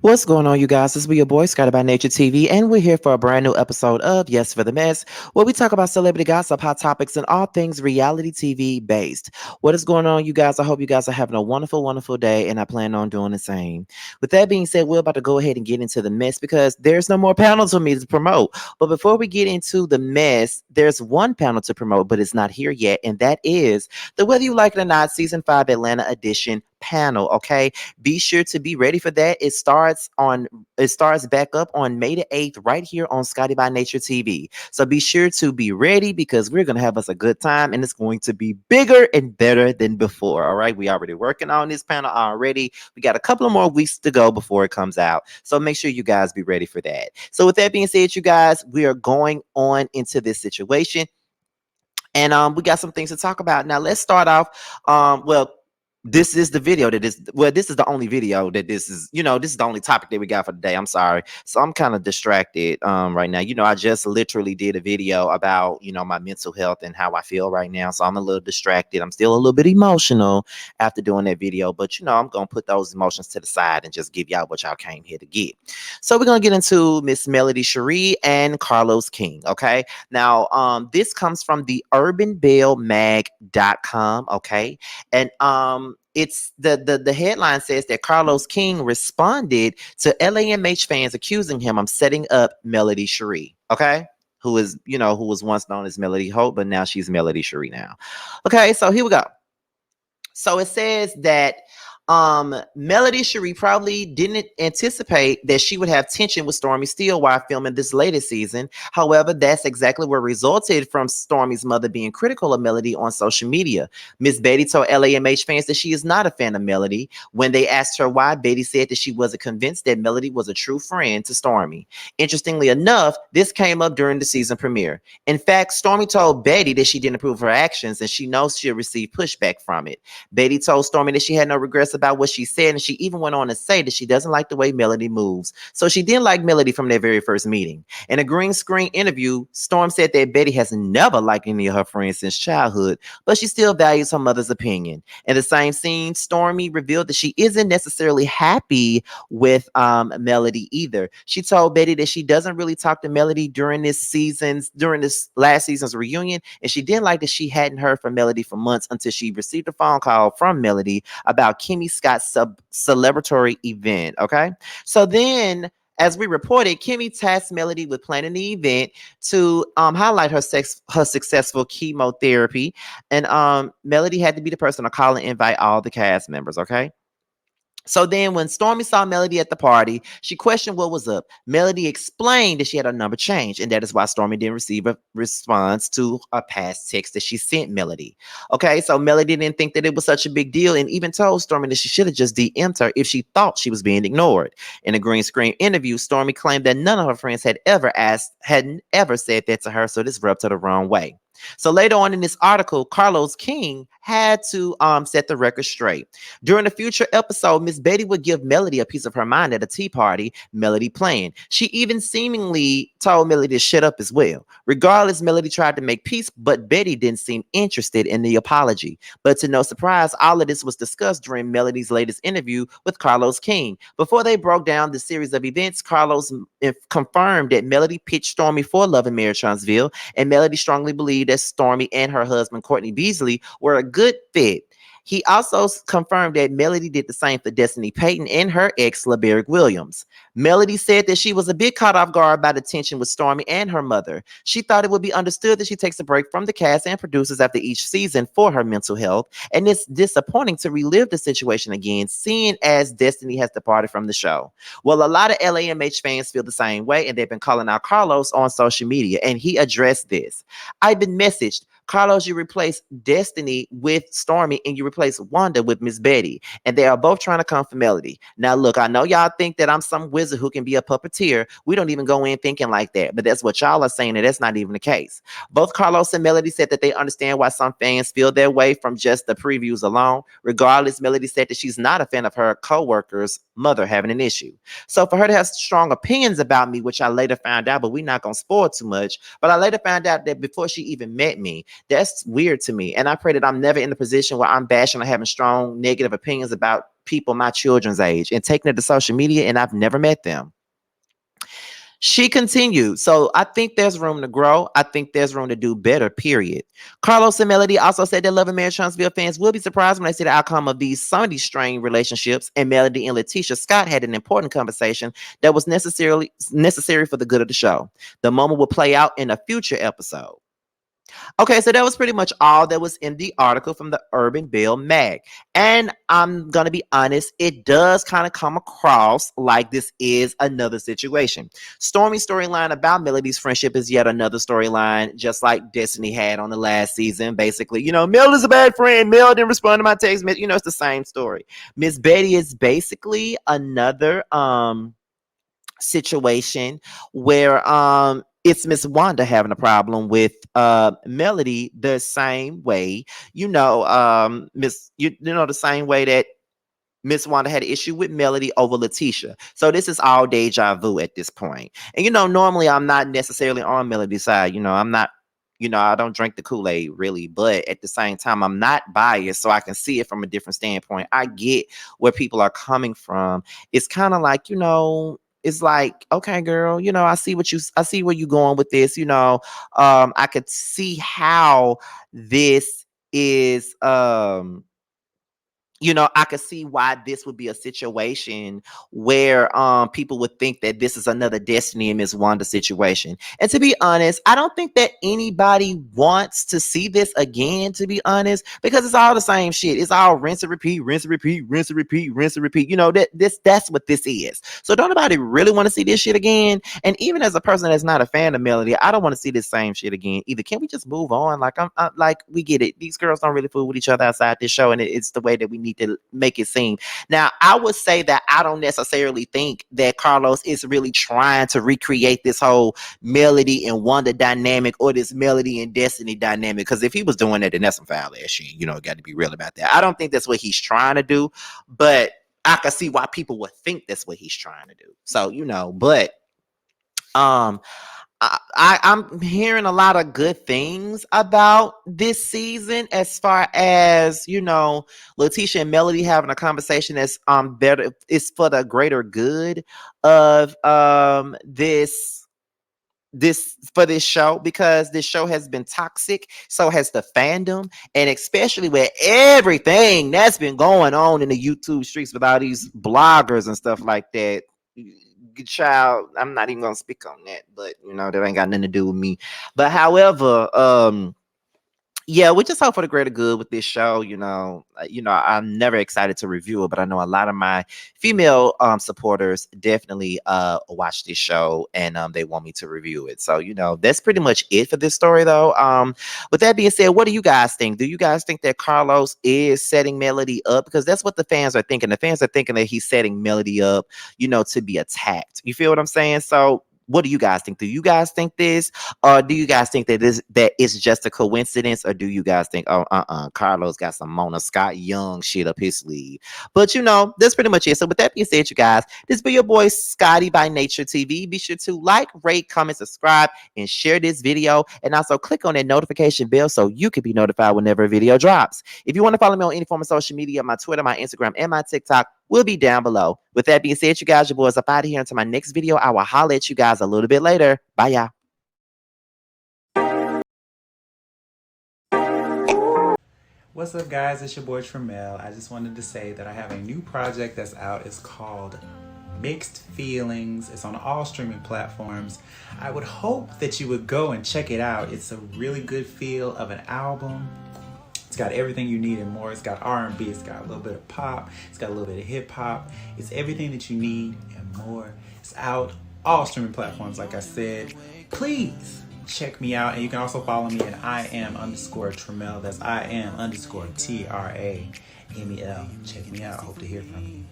What's going on, you guys? This is your boy, Scotty by Nature TV, and we're here for a brand new episode of Yes for the Mess, where we talk about celebrity gossip, hot topics, and all things reality TV based. What is going on, you guys? I hope you guys are having a wonderful, wonderful day, and I plan on doing the same. With that being said, we're about to go ahead and get into the mess because there's no more panels for me to promote. But before we get into the mess, there's one panel to promote, but it's not here yet, and that is the Whether You Like It or Not Season 5 Atlanta Edition panel. Okay, be sure to be ready for that. It starts back up on May the 8th right here on Scotty by Nature TV. So be sure to be ready because we're going to have us a good time and it's going to be bigger and better than before. All right, we already working on this panel already. We got a couple of more weeks to go before it comes out. So make sure you guys be ready for that. So with that being said, you guys, we are going on into this situation. And we got some things to talk about. Now let's start off. Well, this is the video that is this is the only video that this is the only topic that we got for today. I'm sorry. So I'm kind of distracted right now. I just literally did a video about, my mental health and how I feel right now. So I'm a little distracted. I'm still a little bit emotional after doing that video, but I'm gonna put those emotions to the side and just give y'all what y'all came here to get. So we're gonna get into Miss Melody Shari and Carlos King. Okay. Now, this comes from the urbanbellmag.com, okay? And it's the headline says that Carlos King responded to LAMH fans accusing him of setting up Melody Shari, okay? Who was once known as Melody Hope, but now she's Melody Shari now. Okay, so here we go. So it says that Melody Shari probably didn't anticipate that she would have tension with Stormy Steele while filming this latest season. However, that's exactly what resulted from Stormy's mother being critical of Melody on social media. Miss Betty told LAMH fans that she is not a fan of Melody. When they asked her why, Betty said that she wasn't convinced that Melody was a true friend to Stormy. Interestingly enough, this came up during the season premiere. In fact, Stormy told Betty that she didn't approve of her actions and she knows she'll receive pushback from it. Betty told Stormy that she had no regrets about what she said, and she even went on to say that she doesn't like the way Melody moves. So she didn't like Melody from their very first meeting. In a green screen interview, Storm said that Betty has never liked any of her friends since childhood, but she still values her mother's opinion. In the same scene, Stormy revealed that she isn't necessarily happy with Melody either. She told Betty that she doesn't really talk to Melody during this last season's reunion, and she didn't like that she hadn't heard from Melody for months until she received a phone call from Melody about Kimmy Scott's celebratory event. Okay. So then, as we reported, Kimmy tasked Melody with planning the event to highlight her successful chemotherapy. And Melody had to be the person to call and invite all the cast members. Okay. So then when Stormy saw Melody at the party, she questioned what was up. Melody explained that she had her number changed, and that is why Stormy didn't receive a response to a past text that she sent Melody. Okay, so Melody didn't think that it was such a big deal and even told Stormy that she should have just DM'd her if she thought she was being ignored. In a green screen interview, Stormy claimed that none of her friends hadn't ever said that to her, so this rubbed her the wrong way. So later on in this article, Carlos King had to set the record straight. During a future episode, Miss Betty would give Melody a piece of her mind at a tea party Melody planned. She even seemingly told Melody to shut up as well. Regardless, Melody tried to make peace, but Betty didn't seem interested in the apology. But to no surprise, all of this was discussed during Melody's latest interview with Carlos King. Before they broke down the series of events, Carlos confirmed that Melody pitched Stormy for Love and Marriage Huntsville, and Melody strongly believed that Stormy and her husband Courtney Beasley were a good fit. He also confirmed that Melody did the same for Destiny Payton and her ex, LaBerrick Williams. Melody said that she was a bit caught off guard by the tension with Stormy and her mother. She thought it would be understood that she takes a break from the cast and producers after each season for her mental health, and it's disappointing to relive the situation again, seeing as Destiny has departed from the show. Well, a lot of LAMH fans feel the same way, and they've been calling out Carlos on social media, and he addressed this. I've been messaged. Carlos, you replace Destiny with Stormy and you replace Wanda with Miss Betty. And they are both trying to come for Melody. Now, look, I know y'all think that I'm some wizard who can be a puppeteer. We don't even go in thinking like that. But that's what y'all are saying, and that's not even the case. Both Carlos and Melody said that they understand why some fans feel their way from just the previews alone. Regardless, Melody said that she's not a fan of her co-worker's mother having an issue. So for her to have strong opinions about me, which I later found out, but we're not going to spoil too much, but I later found out that before she even met me, that's weird to me. And I pray that I'm never in a position where I'm bashing or having strong negative opinions about people my children's age and taking it to social media, and I've never met them. She continued, so I think there's room to grow. I think there's room to do better, period. Carlos and Melody also said that Love and Marriage Huntsville fans will be surprised when they see the outcome of some of these strained relationships, and Melody and Letitia Scott had an important conversation that was necessary for the good of the show. The moment will play out in a future episode. Okay, so that was pretty much all that was in the article from the Urban Bell Mag. And I'm going to be honest, it does kind of come across like this is another situation. Stormy's storyline about Melody's friendship is yet another storyline, just like Destiny had on the last season. Basically, Mel is a bad friend. Mel didn't respond to my text. It's the same story. Miss Betty is basically another situation where it's Miss Wanda having a problem with Melody the same way, the same way that Miss Wanda had an issue with Melody over Letitia. So this is all deja vu at this point. And normally I'm not necessarily on Melody's side. I'm not, I don't drink the Kool-Aid really, but at the same time, I'm not biased, so I can see it from a different standpoint. I get where people are coming from. It's kind of like, it's like, okay, girl, I see where you're going with this. I could see how this is I could see why this would be a situation where people would think that this is another Destiny and Miss Wanda situation. And to be honest, I don't think that anybody wants to see this again, to be honest, because it's all the same shit. It's all rinse and repeat, rinse and repeat, rinse and repeat, rinse and repeat. That's what this is. So don't nobody really want to see this shit again. And even as a person that's not a fan of Melody, I don't want to see this same shit again either. Can we just move on? Like I'm like, we get it. These girls don't really fool with each other outside this show, and it's the way that we need to make it seem. Now, I would say that I don't necessarily think that Carlos is really trying to recreate this whole Melody and Wanda dynamic or this Melody and Destiny dynamic, because if he was doing that, then that's some foul ass shit. Got to be real about that. I don't think that's what he's trying to do, but I can see why people would think that's what he's trying to do. So, but I'm hearing a lot of good things about this season, as far as Letitia and Melody having a conversation that's better. It's for the greater good of this for this show, because this show has been toxic, so has the fandom, and especially with everything that's been going on in the YouTube streets with all these bloggers and stuff like that. Child, I'm not even gonna speak on that, but that ain't got nothing to do with me. But however, yeah, we just hope for the greater good with this show. I'm never excited to review it, but I know a lot of my female supporters definitely watch this show, and they want me to review it. So that's pretty much it for this story, though. With that being said, what do you guys think? Do you guys think that Carlos is setting Melody up? Because that's what the fans are thinking. The fans are thinking that he's setting Melody up, to be attacked. You feel what I'm saying? So what do you guys think? Do you guys think this, or do you guys think that that is just a coincidence, or do you guys think, Carlos got some Mona Scott Young shit up his sleeve? But that's pretty much it. So with that being said, you guys, this be your boy Scotty by Nature TV. Be sure to like, rate, comment, subscribe, and share this video, and also click on that notification bell so you can be notified whenever a video drops. If you want to follow me on any form of social media, my Twitter, my Instagram, and my TikTok will be down below. With that being said, you guys, your boys up out of here. Until my next video, I will holler at you guys a little bit later. Bye, y'all. What's up, guys? It's your boy Tramel. I just wanted to say that I have a new project that's out. It's called Mixed Feelings. It's on all streaming platforms. I would hope that you would go and check it out. It's a really good feel of an album. It's got everything you need and more. It's got R&B, it's got a little bit of pop, it's got a little bit of hip hop. It's everything that you need and more. It's out all streaming platforms, like I said. Please check me out, and you can also follow me at IAM_Tramel. That's IAM_TRAMEL. Check me out. I hope to hear from you.